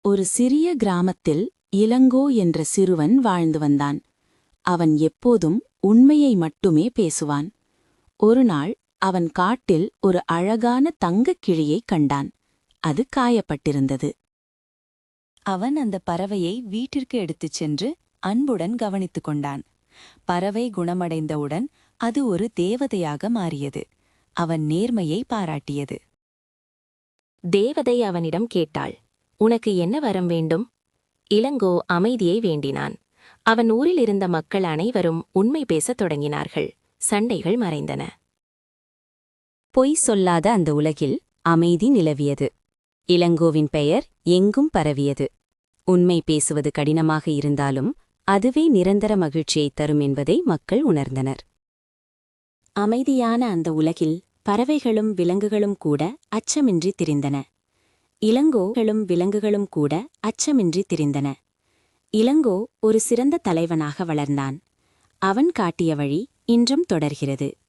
ஒரு சிறிய கிராமத்தில் இளங்கோ என்ற சிறுவன் வாழ்ந்து வந்தான். அவன் எப்போதும் உண்மையை மட்டுமே பேசுவான். ஒருநாள் அவன் காட்டில் ஒரு அழகான தங்கக் கிளியைக் கண்டான். அது காயப்பட்டிருந்தது. அவன் அந்த பறவையை வீட்டிற்கு எடுத்துச் சென்று அன்புடன் கவனித்துக் கொண்டான். பறவை குணமடைந்தவுடன் அது ஒரு தேவதையாக மாறியது. அவன் நேர்மையை பாராட்டியது. தேவதை அவனிடம் கேட்டாள், உனக்கு என்ன வரம் வேண்டும்? இளங்கோ அமைதியை வேண்டினான். அவன் ஊரில் இருந்த மக்கள் அனைவரும் உண்மை பேசத் தொடங்கினார்கள். சண்டைகள் மறைந்தன. பொய் சொல்லாத அந்த உலகில் அமைதி நிலவியது. இளங்கோவின் பெயர் எங்கும் பரவியது. உண்மை பேசுவது கடினமாக இருந்தாலும் அதுவே நிரந்தர மகிழ்ச்சியைத் தரும் என்பதை மக்கள் உணர்ந்தனர். அமைதியான அந்த உலகில் பறவைகளும் விலங்குகளும் கூட அச்சமின்றி திரிந்தன. இளங்கோகளும் விலங்குகளும் கூட அச்சமின்றி திரிந்தன. இளங்கோ ஒரு சிறந்த தலைவனாக வளர்ந்தான். அவன் காட்டிய வழி இன்றும் தொடர்கிறது.